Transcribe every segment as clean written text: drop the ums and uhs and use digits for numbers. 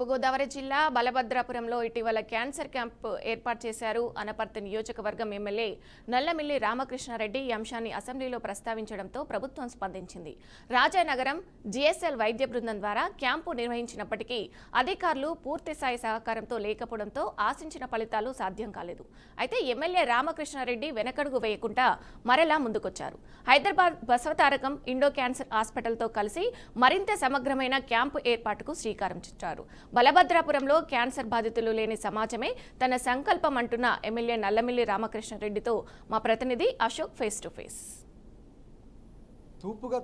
తూర్పుగోదావరి జిల్లా బలభద్రాపురంలో ఇటీవల cancer camp ఏర్పాటు చేశారు. అనపర్తి నియోజకవర్గం ఎమ్మెల్యే నల్లమిల్లి రామకృష్ణారెడ్డి ఈ అంశాన్ని అసెంబ్లీలో ప్రస్తావించడంతో ప్రభుత్వం స్పందించింది. రాజానగరం జిఎస్ఎల్ వైద్య బృందం ద్వారా క్యాంపు నిర్వహించినప్పటికీ అధికారులు పూర్తిస్థాయి సహకారంతో లేకపోవడంతో ఆశించిన ఫలితాలు సాధ్యం కాలేదు. అయితే ఎమ్మెల్యే రామకృష్ణారెడ్డి వెనకడుగు వేయకుండా మరలా ముందుకొచ్చారు. హైదరాబాద్ బసవతారకం ఇండో క్యాన్సర్ హాస్పిటల్తో కలిసి మరింత సమగ్రమైన క్యాంపు ఏర్పాటుకు శ్రీకారం చుట్టారు. బలభద్రాపురంలో క్యాన్సర్ బాధితులు లేని సమాజమే తన సంకల్పం అంటున్న ఎమ్మెల్యే నల్లమిల్లి రామకృష్ణారెడ్డితో మా ప్రతినిధి అశోక్ ఫేస్ టు ఫేస్.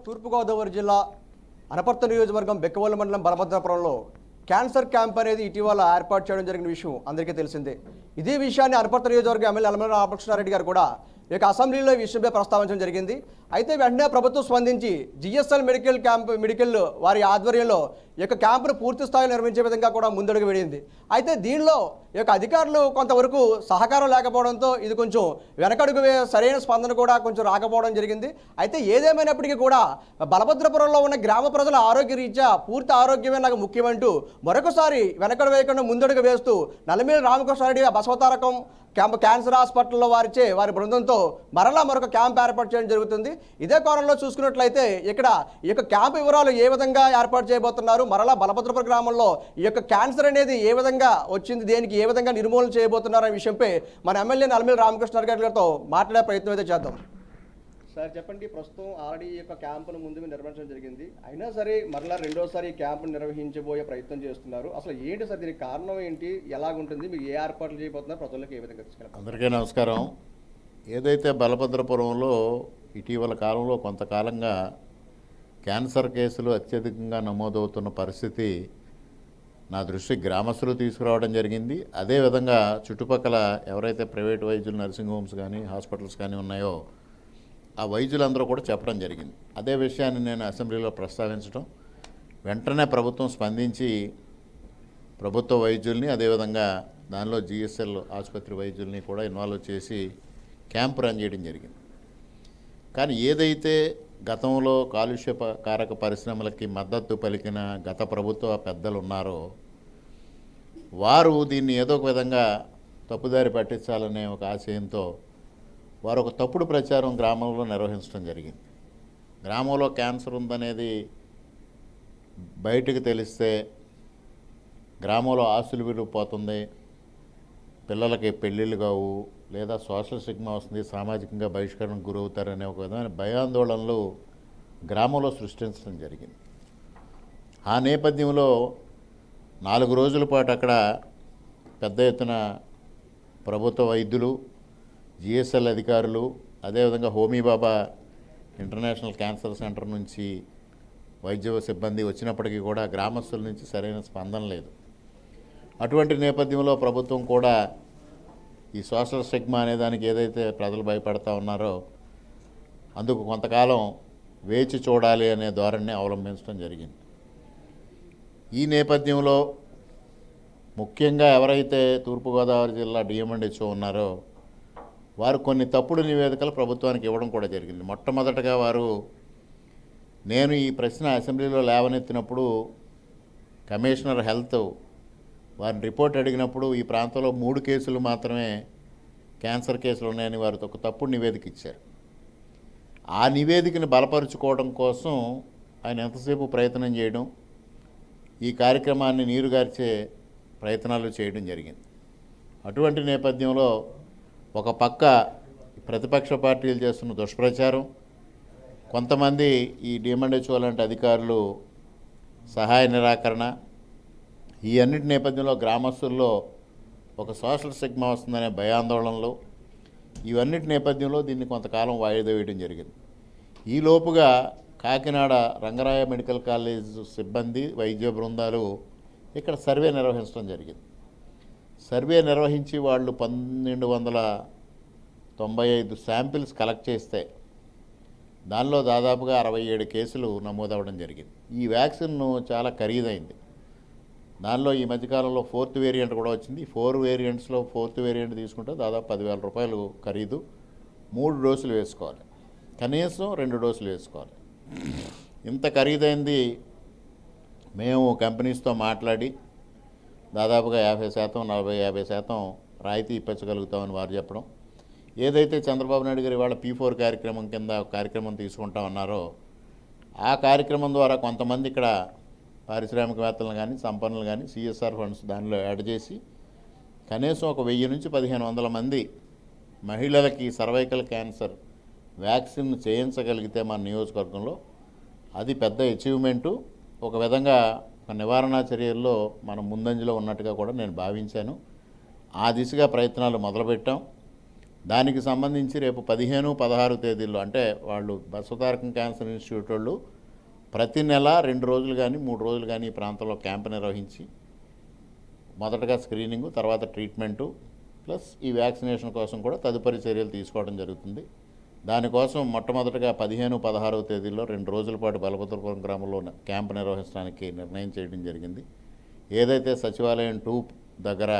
తూర్పుగోదావరి జిల్లా అనపర్తి నియోజకవర్గం బెక్కవోలు మండలం బలభద్రాపురంలో క్యాన్సర్ క్యాంప్ అనేది ఇటీవల ఏర్పాటు చేయడం జరిగిన విషయం అందరికీ తెలిసిందే. ఇదే విషయాన్ని అనపర్తి నియోజకవర్గం ఎమ్మెల్యే నల్లమిల్లి రామకృష్ణారెడ్డి గారు కూడా ఈ యొక్క అసెంబ్లీలో ఈ విషయంపై ప్రస్తావించడం జరిగింది. అయితే వెంటనే ప్రభుత్వం స్పందించి జిఎస్ఎల్ మెడికల్ వారి ఆధ్వర్యంలో ఈ యొక్క క్యాంపును పూర్తి స్థాయిలో నిర్వహించే విధంగా కూడా ముందడుగు వేడింది. అయితే దీనిలో ఈ యొక్క అధికారులు కొంతవరకు సహకారం లేకపోవడంతో ఇది కొంచెం వెనకడుగు సరైన స్పందన కూడా కొంచెం రాకపోవడం జరిగింది. అయితే ఏదేమైనప్పటికీ కూడా బలభద్రపురంలో ఉన్న గ్రామ ప్రజల ఆరోగ్య రీత్యా పూర్తి ఆరోగ్యమే నాకు ముఖ్యమంటూ మరొకసారి వెనకడు వేయకుండా ముందడుగు వేస్తూ నల్లమిల్లి రామకృష్ణారెడ్డి బసవతారకం క్యాన్సర్ హాస్పిటల్లో వారి బృందంతో మరొక క్యాంప్ ఏర్పాటు చేయడం జరుగుతుంది. ఇదే కోణంలో చూసుకున్నట్లయితే ఇక్కడ ఈ యొక్క క్యాంప్ వివరాలు ఏ విధంగా ఏర్పాటు చేయబోతున్నారు, మరలా బలభద్రపురం గ్రామంలో ఈ యొక్క క్యాన్సర్ అనేది ఏ విధంగా వచ్చింది, దేనికి ఏ విధంగా నిర్మూలన చేయబోతున్నారు అనే విషయంపై మన ఎమ్మెల్యే నల్లమిల్లి రామకృష్ణారెడ్డి గారితో మాట్లాడే ప్రయత్నం అయితే చేద్దాం. సార్ చెప్పండి, ప్రస్తుతం ఆల్రెడీ ఈ యొక్క క్యాంపును ముందు నిర్వహించడం జరిగింది, అయినా సరే మరలా రెండోసారి ఈ క్యాంపును నిర్వహించబోయే ప్రయత్నం చేస్తున్నారు. అసలు ఏంటి సార్ దీనికి కారణం ఏంటి, ఎలాగుంటుంది, మీకు ఏ ఏర్పాట్లు చేయబోతున్నారు, ప్రజలకు ఏ విధంగా తీసుకెళ్ళారు? అందరికీ నమస్కారం. ఏదైతే బలభద్రపురంలో ఇటీవల కాలంలో కొంతకాలంగా క్యాన్సర్ కేసులు అత్యధికంగా నమోదవుతున్న పరిస్థితి నా దృష్టికి గ్రామస్తులు తీసుకురావడం జరిగింది. అదేవిధంగా చుట్టుపక్కల ఎవరైతే ప్రైవేట్ వైద్యులు, నర్సింగ్ హోమ్స్ కానీ హాస్పిటల్స్ కానీ ఉన్నాయో ఆ వైద్యులందరూ కూడా చెప్పడం జరిగింది. అదే విషయాన్ని నేను అసెంబ్లీలో ప్రస్తావించడం, వెంటనే ప్రభుత్వం స్పందించి ప్రభుత్వ వైద్యుల్ని అదేవిధంగా దానిలో జిఎస్ఎల్ ఆసుపత్రి వైద్యుల్ని కూడా ఇన్వాల్వ్ చేసి క్యాంప్ రన్ చేయడం జరిగింది. కానీ ఏదైతే గతంలో కాలుష్య కారక పరిశ్రమలకి మద్దతు పలికిన గత ప్రభుత్వ పెద్దలు ఉన్నారో వారు దీన్ని ఏదో ఒక విధంగా తప్పుదారి పట్టించాలనే ఒక ఆశయంతో వారు ఒక తప్పుడు ప్రచారం గ్రామంలో నిర్వహించడం జరిగింది. గ్రామంలో క్యాన్సర్ ఉందనేది బయటకు తెలిస్తే గ్రామంలో ఆస్తులు విరిగిపోతుంది, పిల్లలకి పెళ్ళిళ్ళు కావు, లేదా సోషల్ స్టిగ్మా వస్తుంది, సామాజికంగా బహిష్కరణకు గురవుతారనే ఒక విధమైన భయాందోళనలు గ్రామంలో సృష్టించడం జరిగింది. ఆ నేపథ్యంలో 4 రోజుల పాటు అక్కడ పెద్ద ఎత్తున ప్రభుత్వ వైద్యులు, జిఎస్ఎల్ అధికారులు, అదేవిధంగా హోమీబాబా ఇంటర్నేషనల్ క్యాన్సర్ సెంటర్ నుంచి వైద్య సిబ్బంది వచ్చినప్పటికీ కూడా గ్రామస్తుల నుంచి సరైన స్పందన లేదు. అటువంటి నేపథ్యంలో ప్రభుత్వం కూడా ఈ సోషల్ స్టిగ్మా అనే దానికి ఏదైతే ప్రజలు భయపడతా ఉన్నారో అందుకు కొంతకాలం వేచి చూడాలి అనే ధోరణిని అవలంబించడం జరిగింది. ఈ నేపథ్యంలో ముఖ్యంగా ఎవరైతే తూర్పుగోదావరి జిల్లా డిఎంఎండ్హెచ్ఓ ఉన్నారో వారు కొన్ని తప్పుడు నివేదికలు ప్రభుత్వానికి ఇవ్వడం కూడా జరిగింది. మొట్టమొదటగా నేను ఈ ప్రశ్న అసెంబ్లీలో లేవనెత్తినప్పుడు కమిషనర్ హెల్త్ వారిని రిపోర్ట్ అడిగినప్పుడు ఈ ప్రాంతంలో 3 కేసులు మాత్రమే క్యాన్సర్ కేసులు ఉన్నాయని వారితో ఒక తప్పుడు నివేదిక ఇచ్చారు. ఆ నివేదికను బలపరుచుకోవడం కోసం ఆయన ఎంతసేపు ప్రయత్నం చేయడం, ఈ కార్యక్రమాన్ని నీరుగార్చే ప్రయత్నాలు చేయడం జరిగింది. అటువంటి నేపథ్యంలో ఒక పక్క ప్రతిపక్ష పార్టీలు చేస్తున్న దుష్ప్రచారం, కొంతమంది ఈ డిఎంఎండ్హెచ్ఓ లాంటి అధికారులు సహాయ నిరాకరణ, ఈ అన్నిటి నేపథ్యంలో గ్రామస్తుల్లో ఒక సోషల్ స్టిగ్మా వస్తుందనే భయాందోళనలు, ఇవన్నిటి నేపథ్యంలో దీన్ని కొంతకాలం వాయిదా వేయడం జరిగింది. ఈలోపుగా కాకినాడ రంగరాయ మెడికల్ కాలేజ్ సిబ్బంది, వైద్య బృందాలు ఇక్కడ సర్వే నిర్వహించడం జరిగింది. సర్వే నిర్వహించి వాళ్ళు 1295 శాంపిల్స్ కలెక్ట్ చేస్తే దానిలో దాదాపుగా 67 కేసులు నమోదవడం జరిగింది. ఈ వ్యాక్సిన్ చాలా ఖరీదైంది. దానిలో ఈ మధ్యకాలంలో 4th వేరియంట్ కూడా వచ్చింది. 4 వేరియంట్స్లో 4th వేరియంట్ తీసుకుంటే దాదాపు 10,000 రూపాయలు ఖరీదు. 3 డోసులు వేసుకోవాలి, కనీసం 2 డోసులు వేసుకోవాలి. ఇంత ఖరీదైంది మేము కంపెనీస్తో మాట్లాడి దాదాపుగా 50%, 40-50% రాయితీ ఇప్పించగలుగుతామని వారు చెప్పడం. ఏదైతే చంద్రబాబు నాయుడు గారు ఇవాళ P4 కార్యక్రమం కింద ఒక కార్యక్రమం తీసుకుంటామన్నారో ఆ కార్యక్రమం ద్వారా కొంతమంది ఇక్కడ పారిశ్రామికవేత్తలను కానీ సంపన్నులు కానీ CSR ఫండ్స్ దానిలో యాడ్ చేసి కనీసం ఒక 1000 నుంచి 1500 మంది మహిళలకి సర్వైకల్ క్యాన్సర్ వ్యాక్సిన్ చేయించగలిగితే మన నియోజకవర్గంలో అది పెద్ద అచీవ్మెంటు. ఒక విధంగా ఒక నివారణా చర్యల్లో మనం ముందంజలో ఉన్నట్టుగా కూడా నేను భావించాను. ఆ దిశగా ప్రయత్నాలు మొదలుపెట్టాం. దానికి సంబంధించి రేపు 15, 16 తేదీల్లో అంటే వాళ్ళు బసవతారకం క్యాన్సర్ ఇన్స్టిట్యూట్ వాళ్ళు ప్రతి నెల 2 రోజులు కానీ 3 రోజులు కానీ ఈ ప్రాంతంలో క్యాంపు నిర్వహించి మొదటగా స్క్రీనింగు, తర్వాత ట్రీట్మెంటు ప్లస్ ఈ వ్యాక్సినేషన్ కోసం కూడా తదుపరి చర్యలు తీసుకోవడం జరుగుతుంది. దానికోసం మొట్టమొదటగా 15, 16 తేదీల్లో 2 రోజుల పాటు బలభద్రపురం గ్రామంలో క్యాంపు నిర్వహించడానికి నిర్ణయం చేయడం జరిగింది. ఏదైతే సచివాలయం 2 దగ్గర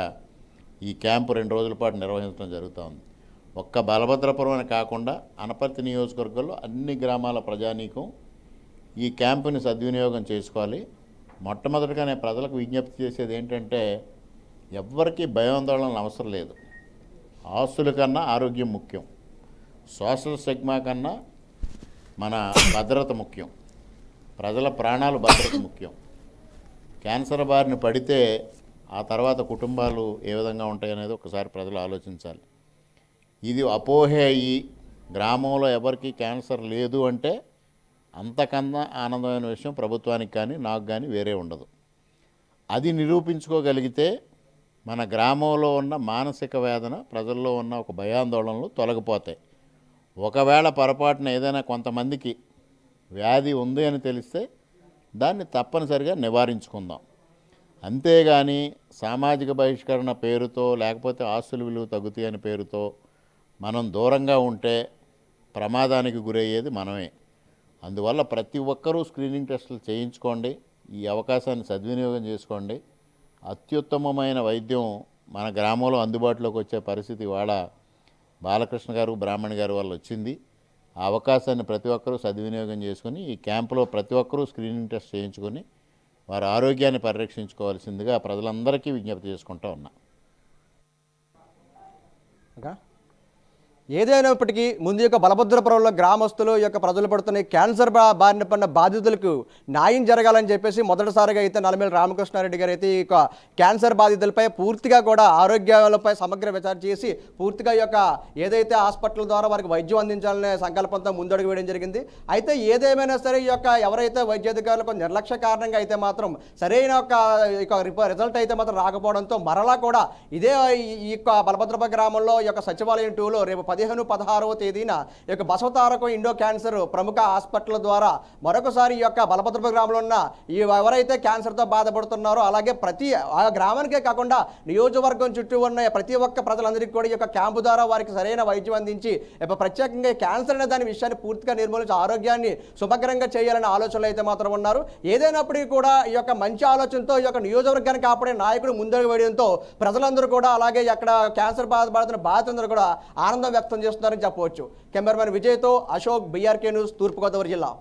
ఈ క్యాంపు 2 రోజుల పాటు నిర్వహించడం జరుగుతుంది. ఒక్క బలభద్రపురం అని కాకుండా అనపర్తి నియోజకవర్గంలో అన్ని గ్రామాల ప్రజానీకం ఈ క్యాంపుని సద్వినియోగం చేసుకోవాలి. మొట్టమొదటిగా నేను ప్రజలకు విజ్ఞప్తి చేసేది ఏంటంటే ఎవ్వరికీ భయాందోళనలు అవసరం లేదు. ఆస్తుల కన్నా ఆరోగ్యం ముఖ్యం, సోషల్ స్టిగ్మా కన్నా మన భద్రత ముఖ్యం, ప్రజల ప్రాణాలు భద్రత ముఖ్యం. క్యాన్సర్ బారిన పడితే ఆ తర్వాత కుటుంబాలు ఏ విధంగా ఉంటాయనేది ఒకసారి ప్రజలు ఆలోచించాలి. ఇది అపోహే అయ్యి గ్రామంలో ఎవరికి క్యాన్సర్ లేదు అంటే అంతకన్నా ఆనందమైన విషయం ప్రభుత్వానికి కానీ నాకు కానీ వేరే ఉండదు. అది నిరూపించుకోగలిగితే మన గ్రామంలో ఉన్న మానసిక వేదన, ప్రజల్లో ఉన్న ఒక భయాందోళనలు తొలగిపోతాయి. ఒకవేళ పొరపాటున ఏదైనా కొంతమందికి వ్యాధి ఉంది అని తెలిస్తే దాన్ని తప్పనిసరిగా నివారించుకుందాం. అంతేగాని సామాజిక బహిష్కరణ పేరుతో లేకపోతే ఆస్తుల విలువ తగ్గుతాయి అని పేరుతో మనం దూరంగా ఉంటే ప్రమాదానికి గురయ్యేది మనమే. అందువల్ల ప్రతి ఒక్కరూ స్క్రీనింగ్ టెస్టులు చేయించుకోండి. ఈ అవకాశాన్ని సద్వినియోగం చేసుకోండి. అత్యుత్తమమైన వైద్యం మన గ్రామంలో అందుబాటులోకి వచ్చే పరిస్థితి ఇవాళ బాలకృష్ణ గారు, బ్రాహ్మణ్ గారు వల్ల వచ్చింది. ఆ అవకాశాన్ని ప్రతి ఒక్కరూ సద్వినియోగం చేసుకుని ఈ క్యాంపులో ప్రతి ఒక్కరూ స్క్రీనింగ్ టెస్ట్ చేయించుకొని వారి ఆరోగ్యాన్ని పరిరక్షించుకోవాల్సిందిగా ప్రజలందరికీ విజ్ఞప్తి చేసుకుంటూ ఉన్నా. ఏదైనప్పటికీ ముందు యొక్క బలభద్రపురంలో గ్రామస్తులు యొక్క ప్రజలు పడుతున్న క్యాన్సర్ బారిన పడిన బాధితులకు న్యాయం జరగాలని చెప్పేసి మొదటిసారిగా అయితే నల్లమిల్లి రామకృష్ణారెడ్డి గారు అయితే ఈ యొక్క క్యాన్సర్ బాధితులపై పూర్తిగా కూడా ఆరోగ్యాలపై సమగ్ర విచారణ చేసి పూర్తిగా ఈ యొక్క ఏదైతే హాస్పిటల్ ద్వారా వారికి వైద్యం అందించాలనే సంకల్పంతో ముందడుగు వేయడం జరిగింది. అయితే ఏదేమైనా సరే ఈ యొక్క ఎవరైతే వైద్యాధికారులకు నిర్లక్ష్య కారణంగా అయితే మాత్రం సరైన ఒక రిజల్ట్ అయితే మాత్రం రాకపోవడంతో మరలా కూడా ఇదే ఈ యొక్క బలభద్రపురం గ్రామంలో ఈ యొక్క సచివాలయం 2లో రేపు 15, 16వ తేదీన ఈ యొక్క బసవతారకం ఇండో క్యాన్సర్ ప్రముఖ హాస్పిటల్ ద్వారా మరొకసారి ఈ యొక్క బలభద్రపురం గ్రామంలో ఉన్న ఈ ఎవరైతే క్యాన్సర్తో బాధపడుతున్నారో అలాగే ప్రతి ఆ గ్రామానికే కాకుండా నియోజకవర్గం చుట్టూ ఉన్న ప్రతి ఒక్క ప్రజలందరికీ కూడా ఈ యొక్క క్యాంపు ద్వారా వారికి సరైన వైద్యం అందించి ప్రత్యేకంగా క్యాన్సర్ అనే దాని విషయాన్ని పూర్తిగా నిర్మూలించి ఆరోగ్యాన్ని సుభద్రంగా చేయాలనే ఆలోచనలు అయితే మాత్రం ఉన్నారు. ఏదైనప్పటికీ కూడా ఈ యొక్క మంచి ఆలోచనతో ఈ యొక్క నియోజకవర్గాన్ని కాపాడే నాయకుడు ముందడుగు వేయడంతో ప్రజలందరూ కూడా అలాగే అక్కడ క్యాన్సర్ బాధపడుతున్న బాధితులందరూ కూడా ఆనందం వ్యక్తం చేస్తున్నారని చెప్పవచ్చు. కెమెరామెన్ విజయ్తో అశోక్, BRK న్యూస్, తూర్పుగోదావరి జిల్లా.